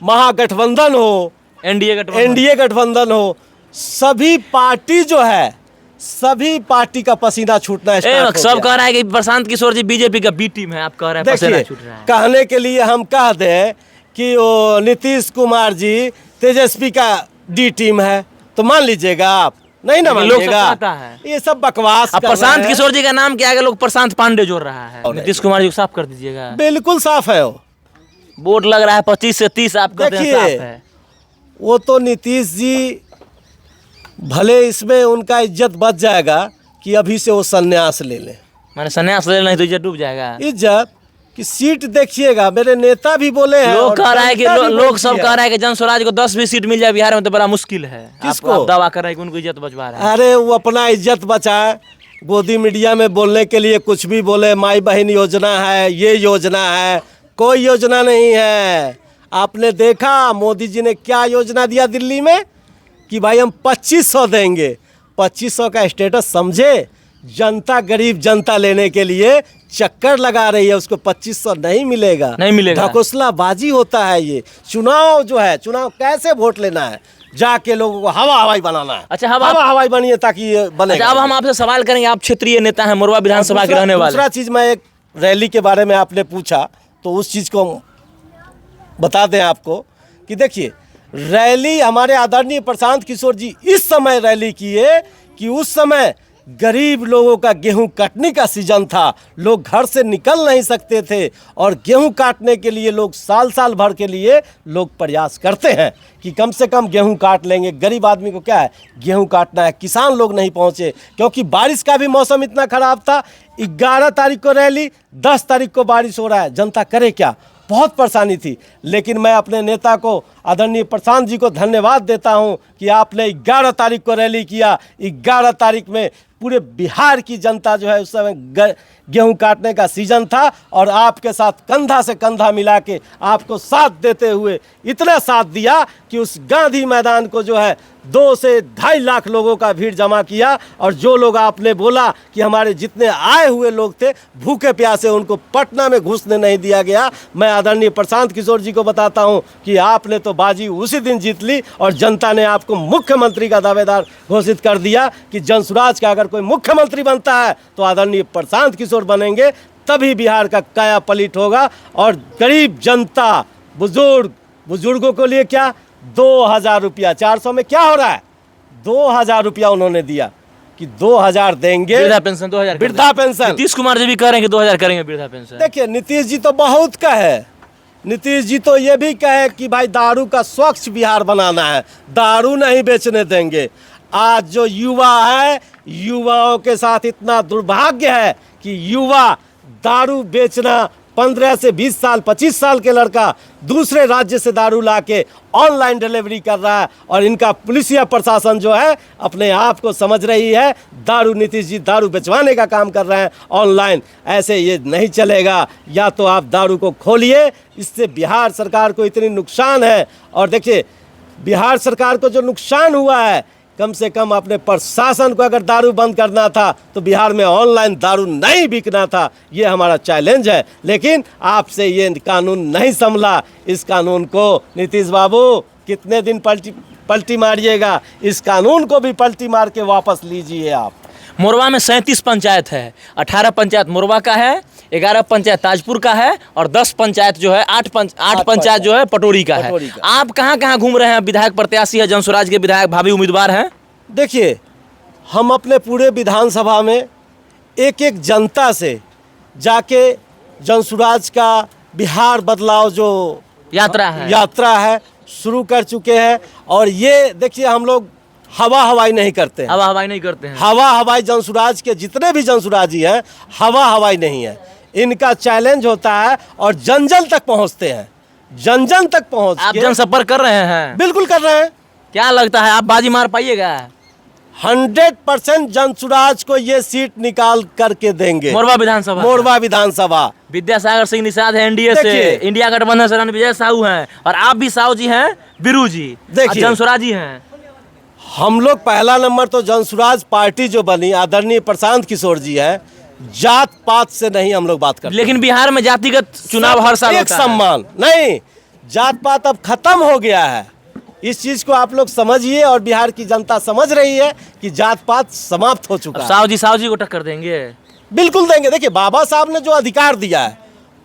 महागठबंधन हो, एनडीए गठबंधन हो, सभी पार्टी जो है, सभी पार्टी का पसीना छूटना स्टार्ट हो सब गया। कह रहा है कि प्रशांत किशोर जी बीजेपी का बी टीम है, आप कह रहे हैं पसीना देखिए, छूट रहा है। कहने के लिए हम कह दें कि वो नीतीश कुमार जी तेजस्वी का डी टीम है, तो मान लीजिएगा आप? नहीं ना लोग सब मानिएगा। कहता है। ये सब बकवास अब कर प्रशांत रहे हैं। किशोर जी का नाम के आगे लोग प्रशांत पांडे जोड़ रहा है। और नीतीश कुमार जी को साफ कर दीजिएगा। बिल्कुल साफ है वो। बोर्ड लग रहा है 25 से 30, आप कहते हैं देखिए, साफ है। वो तो नीतीश जी भले इसमें उनका इज्जत बच जाएगा कि अभी से वो संन्यास ले लें। मैंने संन्यास ले नहीं तो इज्जत डूब जाएगा। इज्जत की सीट देखिएगा, मेरे नेता भी बोले हैं, लोग और कह रहा है कि जनता भी लोग बोलती सब है। कह रहा है कि जन स्वराज को 10 भी सीट मिल जाए बिहार में तो बड़ा मुश्किल है। किसको? आप दावा कर रहे हैं कि उनको इज्जत बचवा रहा है। अरे वो अपना इज्जत बचाए, गोदी मीडिया में बोलने के लिए कुछ भी बोले, माई बहन योजना है, ये योजना है, कोई योजना नहीं है। आपने देखा मोदी जी ने क्या योजना दिया दिल्ली में कि भाई हम 2500 देंगे। 2500 का स्टेटस समझे? जनता, गरीब जनता लेने के लिए चक्कर लगा रही है, उसको 2500 नहीं मिलेगा। नहीं मिलेगा। ढकोसलाबाजी होता है ये। चुनाव जो है, चुनाव कैसे वोट लेना है, जाके लोगों को हवा हवाई बनाना है। अच्छा, हवा हवाई बनिए ताकि ये बने। अच्छा, अब हम आपसे सवाल करेंगे, आप क्षेत्रीय नेता हैं, मोरवा विधानसभा के रहने वाले। दूसरा चीज, मैं एक रैली के बारे में आपने पूछा तो उस चीज को बता दें आपको कि देखिए, रैली हमारे आदरणीय प्रशांत किशोर जी इस समय रैली किए कि उस समय गरीब लोगों का गेहूं काटने का सीजन था, लोग घर से निकल नहीं सकते थे और गेहूं काटने के लिए लोग साल भर के लिए लोग प्रयास करते हैं कि कम से कम गेहूं काट लेंगे। गरीब आदमी को क्या है, गेहूं काटना है। किसान लोग नहीं पहुंचे क्योंकि बारिश का भी मौसम इतना खराब था। 11 तारीख को रैली, 10 तारीख को बारिश हो रहा है, जनता करे क्या? बहुत परेशानी थी। लेकिन मैं अपने नेता को, आदरणीय प्रशांत जी को धन्यवाद देता हूं कि आपने 11 तारीख को रैली किया। 11 तारीख में पूरे बिहार की जनता जो है, उस समय गेहूं काटने का सीजन था और आपके साथ कंधा से कंधा मिला के आपको साथ देते हुए इतना साथ दिया कि उस गांधी मैदान को जो है 2 से 2.5 लाख लोगों का भीड़ जमा किया। और जो लोग आपने बोला कि हमारे जितने आए हुए लोग थे भूखे प्यासे, उनको पटना में घुसने नहीं दिया गया। मैं आदरणीय प्रशांत किशोर जी को बताता हूं कि आपने तो बाजी उसी दिन जीत ली और जनता ने आपको मुख्यमंत्री का दावेदार घोषित कर दिया कि जनसुराज का अगर कोई मुख्यमंत्री बनता है तो आदरणीय प्रशांत किशोर बनेंगे, तभी बिहार का काया पलट होगा। और गरीब जनता, बुजुर्गों के लिए क्या 2000 रुपया, 400 में क्या हो रहा है, 2000 रुपया उन्होंने दिया कि 2000 देंगे। वृद्धा पेंशन 2000, वृद्धा पेंशन। नीतीश कुमार जी भी कह रहे हैं कि 2000 करेंगे वृद्धा पेंशन। देखिए, नीतीश जी तो बहुत कहे, नीतीश जी तो ये भी कहे कि भाई दारू का स्वच्छ बिहार बनाना है, दारू नहीं बेचने देंगे। आज जो युवा है, युवाओं के साथ इतना दुर्भाग्य है कि युवा दारू बेचना, 15 से 20 साल 25 साल के लड़का दूसरे राज्य से दारू लाके ऑनलाइन डिलीवरी कर रहा है और इनका पुलिसिया प्रशासन जो है अपने आप को समझ रही है दारू, नीतीश जी दारू बेचवाने का काम कर रहे हैं ऑनलाइन। ऐसे ये नहीं चलेगा, या तो आप दारू को खोलिए, इससे बिहार सरकार को इतनी नुकसान है। और देखिए, बिहार सरकार को जो नुकसान हुआ है, कम से कम अपने प्रशासन को अगर दारू बंद करना था तो बिहार में ऑनलाइन दारू नहीं बिकना था। ये हमारा चैलेंज है, लेकिन आपसे ये कानून नहीं संभला। इस कानून को नीतीश बाबू कितने दिन पलटी मारिएगा, इस कानून को भी पलटी मार के वापस लीजिए आप। मोरवा में 37 पंचायत है, 18 पंचायत मोरवा का है, 11 पंचायत ताजपुर का है और 10 पंचायत जो है 8 पंचायत जो है पटोरी का है। आप कहाँ कहाँ घूम रहे हैं? विधायक प्रत्याशी है, जनसुराज के विधायक, भावी उम्मीदवार हैं। देखिए, हम अपने पूरे विधानसभा में एक एक जनता से जाके जनसुराज का बिहार बदलाव जो यात्रा है शुरू कर चुके हैं। और ये देखिए, हम लोग हवा हवाई नहीं करते हैं। हवा हवाई जनसुराज के जितने भी जनसुराजी हैं, हवा हवाई नहीं है। इनका चैलेंज होता है और जन जन तक पहुंचते हैं, जन जन तक पहुंच। आप जनसंपर्क कर रहे हैं? बिल्कुल कर रहे हैं। क्या लगता है, आप बाजी मार पाइएगा? 100% जनसुराज को ये सीट निकाल करके देंगे। मोरवा विधानसभा विद्यासागर सिंह निषाद है एनडीए से, इंडिया गठबंधन से रणविजय साहू हैं और आप भी साहू जी हैं, बिरू जी, जनसुराज जी हैं। हम लोग पहला नंबर तो जनसुराज पार्टी जो बनी, आदरणीय प्रशांत किशोर जी है, जात पात से नहीं हम लोग बात करते। लेकिन बिहार में जातिगत चुनाव हर साल एक सम्मान नहीं, जात पात अब खत्म हो गया है। इस चीज को आप लोग समझिए और बिहार की जनता समझ रही है कि जात पात समाप्त हो चुका है। साहू जी को टक्कर देंगे? बिल्कुल देंगे। देखिए बाबा साहब ने जो अधिकार दिया है,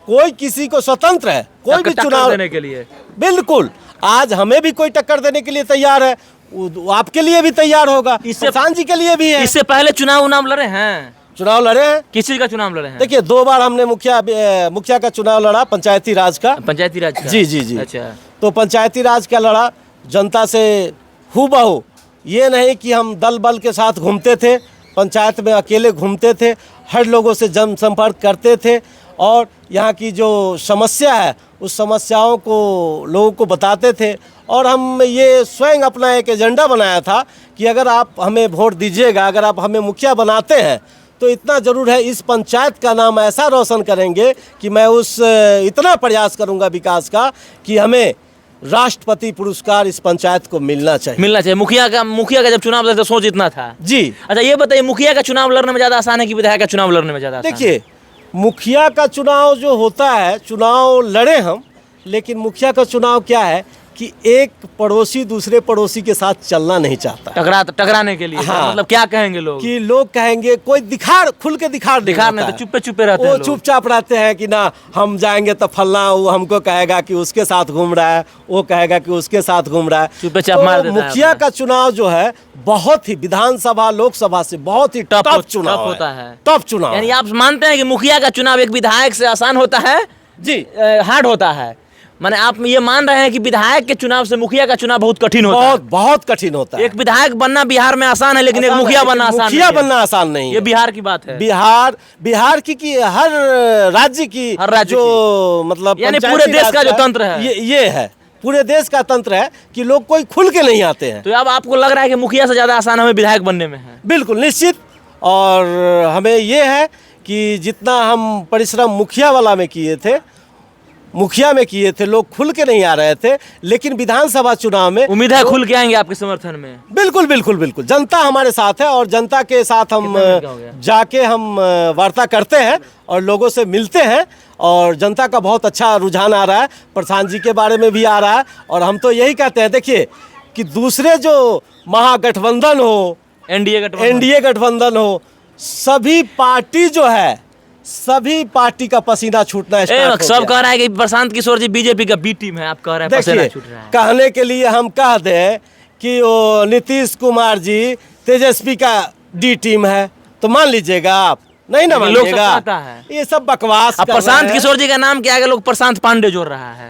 कोई किसी को स्वतंत्र है, कोई भी टक्कर चुनाव देने के लिए। बिल्कुल, आज हमें भी कोई टक्कर देने के लिए तैयार है, वो आपके लिए भी तैयार होगा, किसान जी के लिए भी है। इससे पहले चुनाव लड़े हैं? चुनाव लड़े हैं। किस चीज का चुनाव लड़े हैं? देखिए 2 बार हमने मुखिया का चुनाव लड़ा, पंचायती राज का। पंचायती राज का? जी जी जी। अच्छा। तो पंचायती राज का लड़ा जनता से हूबहू। ये नहीं कि हम दल बल के साथ घूमते थे, पंचायत में अकेले घूमते थे, हर लोगों से जनसंपर्क करते थे और यहाँ की जो समस्या है उस समस्याओं को लोगों को बताते थे। और हम ये स्वयं अपना एक एजेंडा बनाया था कि अगर आप हमें वोट दीजिएगा, अगर आप हमें मुखिया बनाते हैं तो इतना ज़रूर है, इस पंचायत का नाम ऐसा रोशन करेंगे कि मैं इतना प्रयास करूंगा विकास का कि हमें राष्ट्रपति पुरस्कार इस पंचायत को मिलना चाहिए। मुखिया का जब चुनाव लड़ते सोच इतना था जी। अच्छा ये बताइए, मुखिया का चुनाव लड़ने में ज्यादा आसान है कि विधायक का चुनाव लड़ने में ज्यादा आसान है? देखिए मुखिया का चुनाव जो होता है, चुनाव लड़े हम, लेकिन मुखिया का चुनाव क्या है कि एक पड़ोसी दूसरे पड़ोसी के साथ चलना नहीं चाहता, टकराने के लिए। हाँ। मतलब क्या कहेंगे लोग? कि लोग कहेंगे, कोई खुल के दिखाड़ नहीं तो चुप्पे रहते हैं वो लोग। चुपचाप रहते हैं कि ना हम जाएंगे तो फलना वो हमको कहेगा कि उसके साथ घूम रहा है, वो कहेगा कि उसके साथ घूम रहा है। चुपचाप मार देता है। मुखिया का चुनाव जो है बहुत ही विधानसभा लोकसभा से बहुत ही टफ चुनाव होता है। टफ चुनाव। यानी आप मानते हैं कि मुखिया का चुनाव एक विधायक से आसान होता है? जी। हार्ड होता है। माने आप ये मान रहे हैं कि विधायक के चुनाव से मुखिया का चुनाव बहुत कठिन होता है? बहुत कठिन होता है। एक विधायक बनना बिहार में आसान है, लेकिन एक मुखिया बनना आसान नहीं है। मुखिया बनना आसान नहीं है। ये बिहार की बात है। बिहार की हर राज्य की जो मतलब यानी पूरे देश का जो तंत्र है ये है, पूरे देश का तंत्र है कि लोग कोई खुल के नहीं आते हैं। तो अब आपको लग रहा है कि मुखिया से ज्यादा आसान हमें विधायक बनने में है? बिल्कुल निश्चित। और हमें ये है कि जितना हम परिश्रम मुखिया वाला में किए थे, लोग खुल के नहीं आ रहे थे, लेकिन विधानसभा चुनाव में उम्मीद है खुल के आएंगे आपके समर्थन में? बिल्कुल बिल्कुल बिल्कुल। जनता हमारे साथ है और जनता के साथ हम जाके हम वार्ता करते हैं और लोगों से मिलते हैं और जनता का बहुत अच्छा रुझान आ रहा है। प्रधान जी के बारे में भी आ रहा है और हम तो यही कहते हैं, देखिए कि दूसरे जो महागठबंधन हो, एनडीए गठबंधन हो, सभी पार्टी जो है, सभी पार्टी का पसीना छूटना स्टार्ट हो गया। सब कह रहा है कि प्रशांत किशोर जी बीजेपी का बी टीम है, आप कह रहे हैं पसीना छूट रहा है। कहने के लिए हम कह दें कि वो नीतीश कुमार जी तेजस्वी का डी टीम है तो मान लीजिएगा आप? नहीं ना मानिएगा। है। ये सब बकवास। प्रशांत किशोर जी का नाम के आगे लोग प्रशांत पांडे जोड़ रहा है।